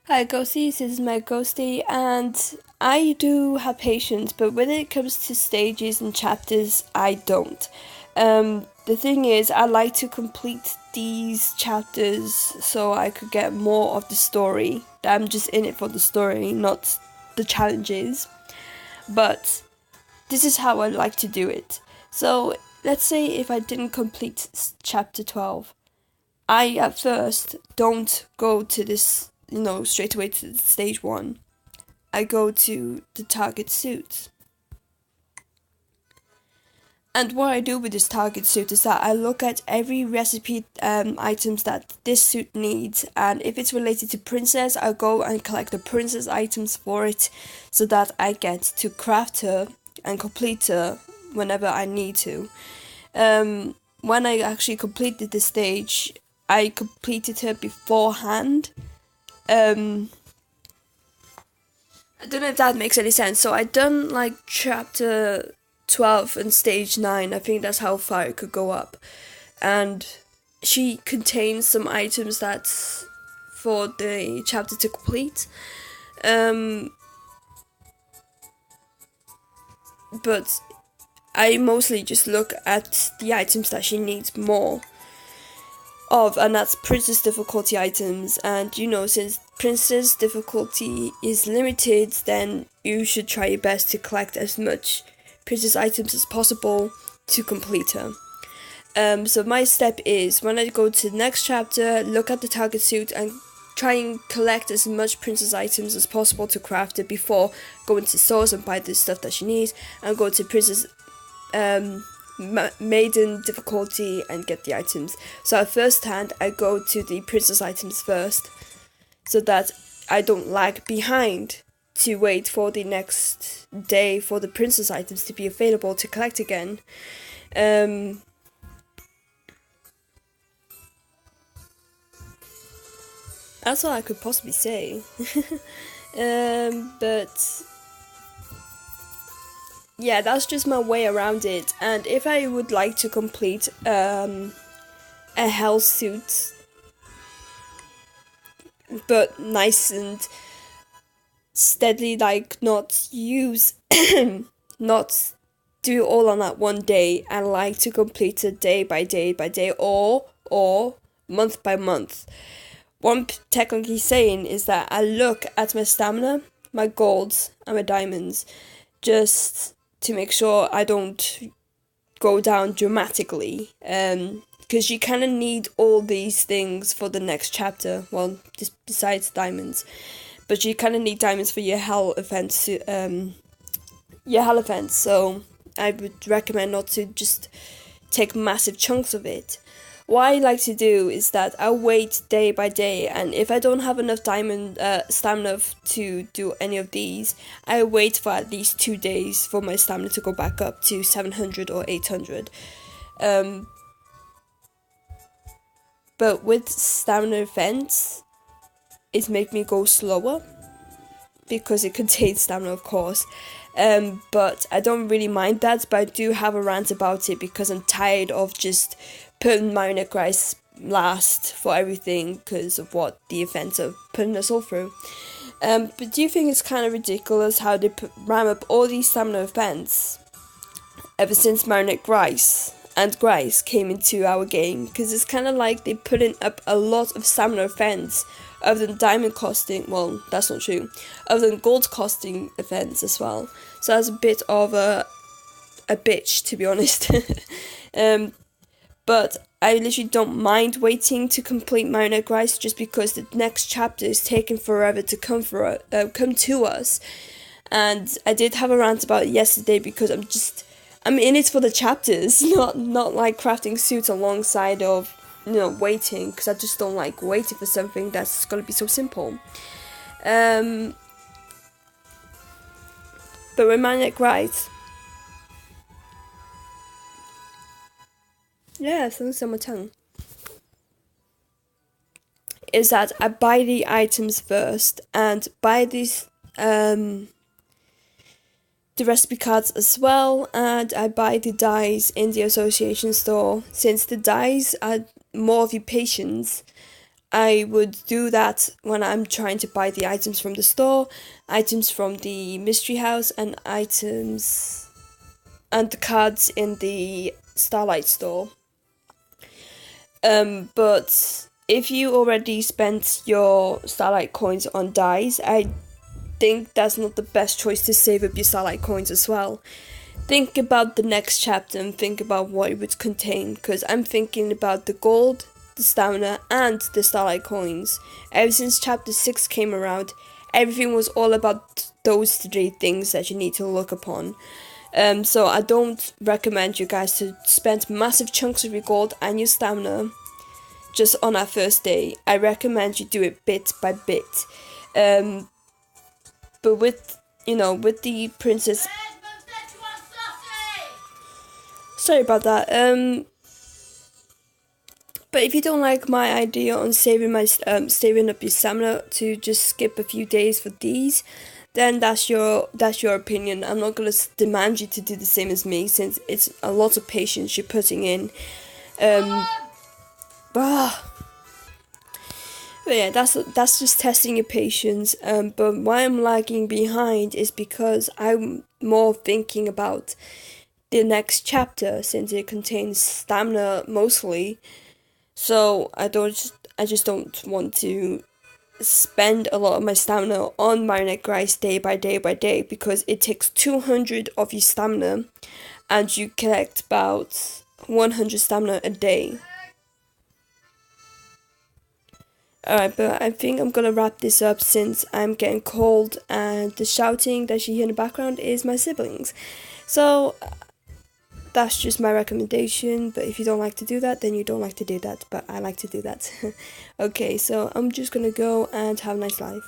Hi, Ghosties. This is my Ghosty, and I do have patience, but when it comes to stages and chapters, I don't. The thing is, I like to complete these chapters so I could get more of the story. I'm just in it for the story, not the challenges. But this is how I like to do it. So, let's say if I didn't complete chapter 12, I at first don't go to this, straight away to stage 1. I go to the target suit. And what I do with this target suit is that I look at every recipe items that this suit needs, and if it's related to princess, I'll go and collect the princess items for it, so that I get to craft her and complete her whenever I need to. When I actually completed this stage, I completed her beforehand. I don't know if that makes any sense. So I done like chapter 12 and stage 9. I think that's how far it could go up. And she contains some items that's for the chapter to complete. But I mostly just look at the items that she needs more of, and that's princess difficulty items. And since princess difficulty is limited, then you should try your best to collect as much princess items as possible to complete her. So my step is, when I go to the next chapter, look at the target suit and try and collect as much princess items as possible to craft it before going to stores and buy the stuff that she needs, and go to princess maiden difficulty and get the items. So at first hand, I go to the princess items first, so that I don't lag behind to wait for the next day for the princess items to be available to collect again. That's all I could possibly say. But yeah, that's just my way around it. And if I would like to complete a hell suit, but nice and steadily, like not use, not do all on that one day, and like to complete it day by day by day, or month by month. One technically saying is that I look at my stamina, my golds, and my diamonds, just to make sure I don't go down dramatically. Because you kind of need all these things for the next chapter. Well, just besides diamonds, but you kind of need diamonds for your hell events. So I would recommend not to just take massive chunks of it. What I like to do is that I wait day by day, and if I don't have enough diamond stamina to do any of these, I wait for at least 2 days for my stamina to go back up to 700 or 800. But with stamina events, it makes me go slower because it contains stamina, of course. But I don't really mind that, but I do have a rant about it because I'm tired of just putting Marionette Rice last for everything because of what the events are putting us all through. But do you think it's kind of ridiculous how they ram up all these stamina events ever since Marionette Rice and Grace came into our game? Because it's kind of like they're putting up a lot of stamina events other than diamond costing. Well, that's not true. Other than gold costing events as well. So that's a bit of a bitch, to be honest. But I literally don't mind waiting to complete Marionette Rice, just because the next chapter is taking forever to come to us. And I did have a rant about it yesterday because I'm in it for the chapters, not like crafting suits alongside of waiting, because I just don't like waiting for something that's gonna be so simple. But with Marionette Rice, yeah, something's on my tongue, is that I buy the items first and buy these the recipe cards as well, and I buy the dies in the association store. Since the dies are more of your patience, I would do that when I'm trying to buy the items from the store, items from the mystery house, and items and the cards in the Starlight store. But if you already spent your Starlight coins on dice, I think that's not the best choice to save up your Starlight coins as well. Think about the next chapter and think about what it would contain, because I'm thinking about the gold, the stamina, and the Starlight coins. Ever since chapter 6 came around, everything was all about those 3 things that you need to look upon. So I don't recommend you guys to spend massive chunks of your gold and your stamina just on our first day. I recommend you do it bit by bit. But with the princess. Sorry about that. But if you don't like my idea on saving up your stamina to just skip a few days for these, then that's your opinion. I'm not gonna demand you to do the same as me, since it's a lot of patience you're putting in. But yeah, that's just testing your patience. But why I'm lagging behind is because I'm more thinking about the next chapter, since it contains stamina mostly. So I just don't want to spend a lot of my stamina on Marionette Grice day by day by day, because it takes 200 of your stamina and you collect about 100 stamina a day. Alright, but I think I'm gonna wrap this up since I'm getting cold and the shouting that you hear in the background is my siblings. So that's just my recommendation, but if you don't like to do that, then you don't like to do that, but I like to do that. Okay, so I'm just gonna go and have a nice life.